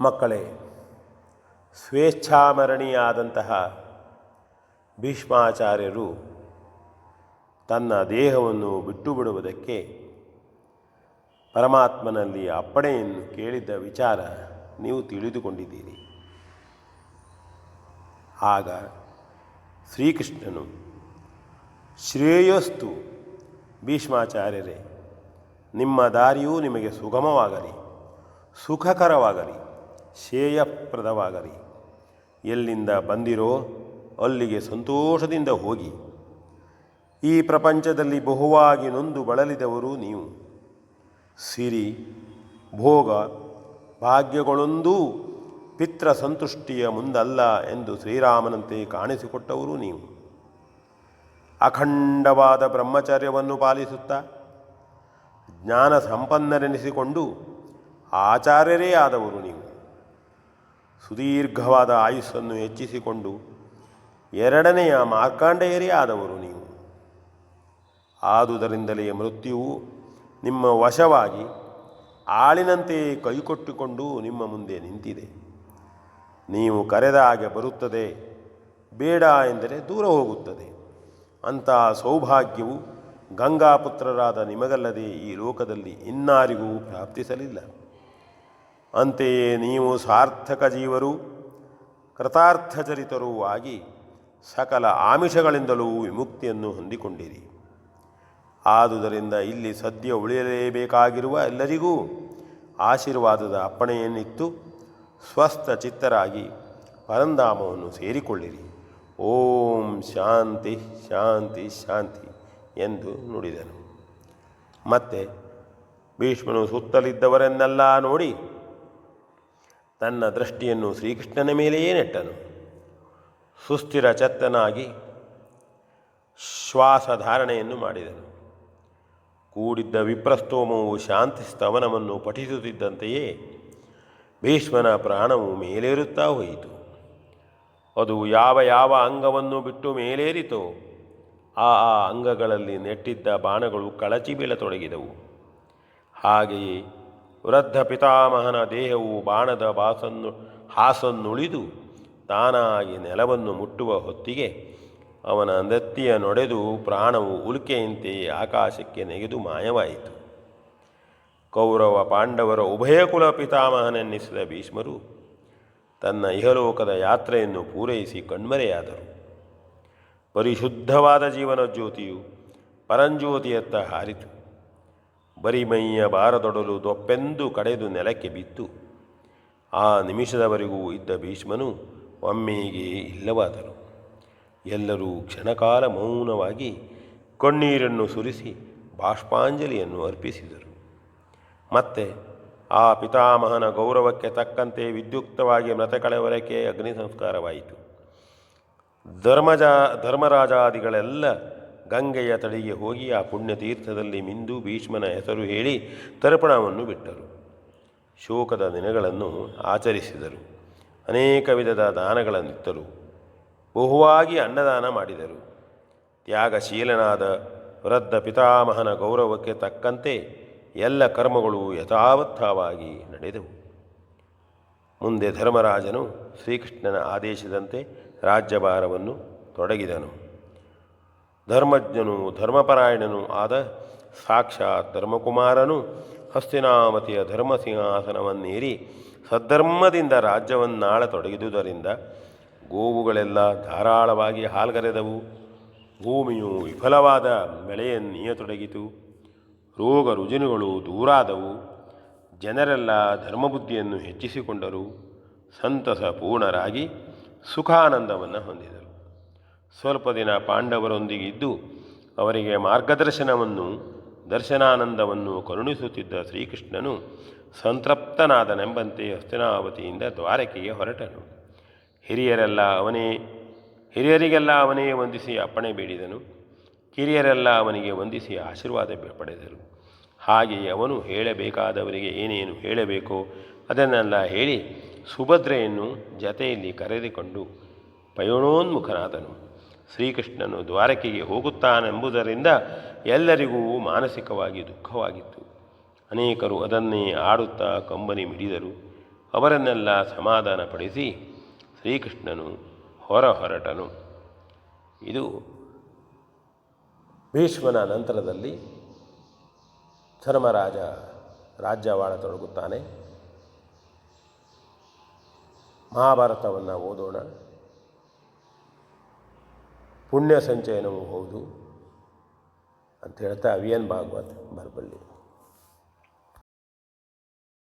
ಮಕ್ಕಳೇ, ಸ್ವೇಚ್ಛಾಮರಣಿಯಾದಂತಹ ಭೀಷ್ಮಾಚಾರ್ಯರು ತನ್ನ ದೇಹವನ್ನು ಬಿಟ್ಟು ಬಿಡುವುದಕ್ಕೆ ಪರಮಾತ್ಮನಲ್ಲಿ ಅಪ್ಪಣೆಯನ್ನು ಕೇಳಿದ್ದ ವಿಚಾರ ನೀವು ತಿಳಿದುಕೊಂಡಿದ್ದೀರಿ. ಆಗ ಶ್ರೀಕೃಷ್ಣನು, ಶ್ರೇಯೋಸ್ತು ಭೀಷ್ಮಾಚಾರ್ಯರೇ, ನಿಮ್ಮ ದಾರಿಯೂ ನಿಮಗೆ ಸುಗಮವಾಗಲಿ, ಸುಖಕರವಾಗಲಿ, ಶ್ರೇಯಪ್ರದವಾಗಲಿ. ಎಲ್ಲಿಂದ ಬಂದಿರೋ ಅಲ್ಲಿಗೆ ಸಂತೋಷದಿಂದ ಹೋಗಿ. ಈ ಪ್ರಪಂಚದಲ್ಲಿ ಬಹುವಾಗಿ ನೊಂದು ಬಳಲಿದವರು ನೀವು. ಸಿರಿ, ಭೋಗ, ಭಾಗ್ಯಗಳೊಂದೂ ಪಿತೃ ಸಂತುಷ್ಟಿಯ ಮುಂದಲ್ಲ ಎಂದು ಶ್ರೀರಾಮನಂತೆ ಕಾಣಿಸಿಕೊಟ್ಟವರು ನೀವು. ಅಖಂಡವಾದ ಬ್ರಹ್ಮಚರ್ಯವನ್ನು ಪಾಲಿಸುತ್ತಾ ಜ್ಞಾನ ಸಂಪನ್ನರೆನಿಸಿಕೊಂಡು ಆಚಾರ್ಯರೇ ಆದವರು ನೀವು. ಸುದೀರ್ಘವಾದ ಆಯುಸ್ಸನ್ನು ಹೆಚ್ಚಿಸಿಕೊಂಡು ಎರಡನೆಯ ಮಾರ್ಕಾಂಡೇಯರೇ ಆದವರು ನೀವು. ಆದುದರಿಂದಲೇ ಮೃತ್ಯುವು ನಿಮ್ಮ ವಶವಾಗಿ ಆಳಿನಂತೆ ಕೈಕೊಟ್ಟಿಕೊಂಡು ನಿಮ್ಮ ಮುಂದೆ ನಿಂತಿದೆ. ನೀವು ಕರೆದ ಹಾಗೆ ಬರುತ್ತದೆ, ಬೇಡ ಎಂದರೆ ದೂರ ಹೋಗುತ್ತದೆ. ಅಂಥ ಸೌಭಾಗ್ಯವು ಗಂಗಾಪುತ್ರರಾದ ನಿಮಗಲ್ಲದೆ ಈ ಲೋಕದಲ್ಲಿ ಇನ್ನಾರಿಗೂ ಪ್ರಾಪ್ತಿಸಲಿಲ್ಲ. ಅಂತೆಯೇ ನೀವು ಸಾರ್ಥಕ ಜೀವರು, ಕೃತಾರ್ಥಚರಿತರೂ ಆಗಿ ಸಕಲ ಆಮಿಷಗಳಿಂದಲೂ ವಿಮುಕ್ತಿಯನ್ನು ಹೊಂದಿಕೊಂಡಿರಿ. ಆದುದರಿಂದ ಇಲ್ಲಿ ಸದ್ಯ ಉಳಿಯಲೇಬೇಕಾಗಿರುವ ಎಲ್ಲರಿಗೂ ಆಶೀರ್ವಾದದ ಅಪ್ಪಣೆಯನ್ನಿತ್ತು ಸ್ವಸ್ಥ ಚಿತ್ತರಾಗಿ ಪರಂಧಾಮವನ್ನು ಸೇರಿಕೊಳ್ಳಿರಿ. ಓಂ ಶಾಂತಿ ಶಾಂತಿ ಶಾಂತಿ ಎಂದು ನುಡಿದನು. ಮತ್ತೆ ಭೀಷ್ಮನು ಸುತ್ತಲಿದ್ದವರನ್ನೆಲ್ಲ ನೋಡಿ ತನ್ನ ದೃಷ್ಟಿಯನ್ನು ಶ್ರೀಕೃಷ್ಣನ ಮೇಲೆಯೇ ನೆಟ್ಟನು. ಸುಸ್ಥಿರ ಚತ್ತನಾಗಿ ಶ್ವಾಸಧಾರಣೆಯನ್ನು ಮಾಡಿದನು. ಕೂಡಿದ್ದ ವಿಪ್ರಸ್ತೋಮವು ಶಾಂತಿ ಸ್ತವನವನ್ನು ಪಠಿಸುತ್ತಿದ್ದಂತೆಯೇ ಭೀಷ್ಮನ ಪ್ರಾಣವು ಮೇಲೇರುತ್ತಾ ಹೋಯಿತು. ಅದು ಯಾವ ಯಾವ ಅಂಗವನ್ನು ಬಿಟ್ಟು ಮೇಲೇರಿತೋ ಆ ಅಂಗಗಳಲ್ಲಿ ನೆಟ್ಟಿದ್ದ ಬಾಣಗಳು ಕಳಚಿ ಬೀಳತೊಡಗಿದವು. ಹಾಗೆಯೇ ವೃದ್ಧ ಪಿತಾಮಹನ ದೇಹವು ಬಾಣದ ಹಾಸನ್ನುಳಿದು ತಾನಾಗಿ ನೆಲವನ್ನು ಮುಟ್ಟುವ ಹೊತ್ತಿಗೆ ಅವನ ನೆತ್ತಿಯ ನೊಡೆದು ಪ್ರಾಣವು ಉಲ್ಕೆಯಂತೆ ಆಕಾಶಕ್ಕೆ ನೆಗೆದು ಮಾಯವಾಯಿತು. ಕೌರವ ಪಾಂಡವರ ಉಭಯಕುಲ ಪಿತಾಮಹನೆನ್ನಿಸಿದ ಭೀಷ್ಮರು ತನ್ನ ಇಹಲೋಕದ ಯಾತ್ರೆಯನ್ನು ಪೂರೈಸಿ ಕಣ್ಮರೆಯಾದರು. ಪರಿಶುದ್ಧವಾದ ಜೀವನ ಜ್ಯೋತಿಯು ಪರಂಜ್ಯೋತಿಯತ್ತ ಹಾರಿತು. ಬರಿಮೈಯ ಬಾರದೊಡಲು ದೊಪ್ಪೆಂದು ಕಡೆದು ನೆಲಕ್ಕೆ ಬಿತ್ತು. ಆ ನಿಮಿಷದವರೆಗೂ ಇದ್ದ ಭೀಷ್ಮನು ಒಮ್ಮೆಗೆ ಇಲ್ಲವಾದರು. ಎಲ್ಲರೂ ಕ್ಷಣಕಾಲ ಮೌನವಾಗಿ ಕಣ್ಣೀರನ್ನು ಸುರಿಸಿ ಬಾಷ್ಪಾಂಜಲಿಯನ್ನು ಅರ್ಪಿಸಿದರು. ಮತ್ತೆ ಆ ಪಿತಾಮಹನ ಗೌರವಕ್ಕೆ ತಕ್ಕಂತೆ ವಿದ್ಯುಕ್ತವಾಗಿ ಮೃತಕಳೆವರಕ್ಕೆ ಅಗ್ನಿ ಸಂಸ್ಕಾರವಾಯಿತು. ಧರ್ಮರಾಜಾದಿಗಳೆಲ್ಲ ಗಂಗೆಯ ತಡಿಗೆ ಹೋಗಿ ಆ ಪುಣ್ಯತೀರ್ಥದಲ್ಲಿ ಮಿಂದು ಭೀಷ್ಮನ ಹೆಸರು ಹೇಳಿ ತರ್ಪಣವನ್ನು ಬಿಟ್ಟರು. ಶೋಕದ ದಿನಗಳನ್ನು ಆಚರಿಸಿದರು. ಅನೇಕ ವಿಧದ ದಾನಗಳನ್ನಿತ್ತರು. ಬಹುವಾಗಿ ಅನ್ನದಾನ ಮಾಡಿದರು. ತ್ಯಾಗಶೀಲನಾದ ವೃದ್ಧ ಪಿತಾಮಹನ ಗೌರವಕ್ಕೆ ತಕ್ಕಂತೆ ಎಲ್ಲ ಕರ್ಮಗಳು ಯಥಾವತ್ತವಾಗಿ ನಡೆದವು. ಮುಂದೆ ಧರ್ಮರಾಜನು ಶ್ರೀಕೃಷ್ಣನ ಆದೇಶದಂತೆ ರಾಜ್ಯಭಾರವನ್ನು ತೊಡಗಿದನು. ಧರ್ಮಜ್ಞನೂ ಧರ್ಮಪರಾಯಣನೂ ಆದ ಸಾಕ್ಷಾತ್ ಧರ್ಮಕುಮಾರನು ಹಸ್ತಿನಾವತಿಯ ಧರ್ಮಸಿಂಹಾಸನವನ್ನೇರಿ ಸದ್ಧರ್ಮದಿಂದ ರಾಜ್ಯವನ್ನಾಳತೊಡಗಿದುದರಿಂದ ಗೋವುಗಳೆಲ್ಲ ಧಾರಾಳವಾಗಿ ಹಾಲ್ಗರೆದವು. ಭೂಮಿಯು ವಿಫಲವಾದ ಬೆಳೆಯನ್ನೀಯತೊಡಗಿತು. ರೋಗ ರುಜಿನಗಳು ದೂರಾದವು. ಜನರೆಲ್ಲ ಧರ್ಮಬುದ್ಧಿಯನ್ನು ಹೆಚ್ಚಿಸಿಕೊಂಡರು. ಸಂತಸ ಪೂರ್ಣರಾಗಿ ಸುಖಾನಂದವನ್ನು ಹೊಂದಿದರು. ಸ್ವಲ್ಪ ದಿನ ಪಾಂಡವರೊಂದಿಗಿದ್ದು ಅವರಿಗೆ ಮಾರ್ಗದರ್ಶನವನ್ನು ದರ್ಶನಾನಂದವನ್ನು ಕರುಣಿಸುತ್ತಿದ್ದ ಶ್ರೀಕೃಷ್ಣನು ಸಂತೃಪ್ತನಾದನೆಂಬಂತೆ ಹಸ್ತಿನಾವತಿಯಿಂದ ದ್ವಾರಕೆಗೆ ಹೊರಟನು. ಹಿರಿಯರಿಗೆಲ್ಲ ಅವನೇ ವಂದಿಸಿ ಅಪ್ಪಣೆ ಬೇಡಿದನು. ಕಿರಿಯರೆಲ್ಲ ಅವನಿಗೆ ವಂದಿಸಿ ಆಶೀರ್ವಾದ ಪಡೆದರು. ಹಾಗೆಯೇ ಅವನು ಹೇಳಬೇಕಾದವರಿಗೆ ಏನೇನು ಹೇಳಬೇಕೋ ಅದನ್ನೆಲ್ಲ ಹೇಳಿ ಸುಭದ್ರೆಯನ್ನು ಜತೆಯಲ್ಲಿ ಕರೆದುಕೊಂಡು ಪಯಣೋನ್ಮುಖನಾದನು. ಶ್ರೀಕೃಷ್ಣನು ದ್ವಾರಕೆಗೆ ಹೋಗುತ್ತಾನೆಂಬುದರಿಂದ ಎಲ್ಲರಿಗೂ ಮಾನಸಿಕವಾಗಿ ದುಃಖವಾಗಿತ್ತು. ಅನೇಕರು ಅದನ್ನೇ ಆಡುತ್ತಾ ಕಂಬನಿ ಮಿಡಿದರು. ಅವರನ್ನೆಲ್ಲ ಸಮಾಧಾನಪಡಿಸಿ ಶ್ರೀಕೃಷ್ಣನು ಹೊರಟನು. ಇದು ಭೀಷ್ಮನ ನಂತರದಲ್ಲಿ ಧರ್ಮರಾಜ ರಾಜ್ಯವಾಳತೊಡಗುತ್ತಾನೆ. ಮಹಾಭಾರತವನ್ನು ಓದೋಣ. ಪುಣ್ಯ ಸಂಚಯನವೂ ಹೌದು ಅಂತ ಹೇಳ್ತಾ ವಿ ಎನ್ ಭಾಗವತ್ ಬರಬಳ್ಳಿ.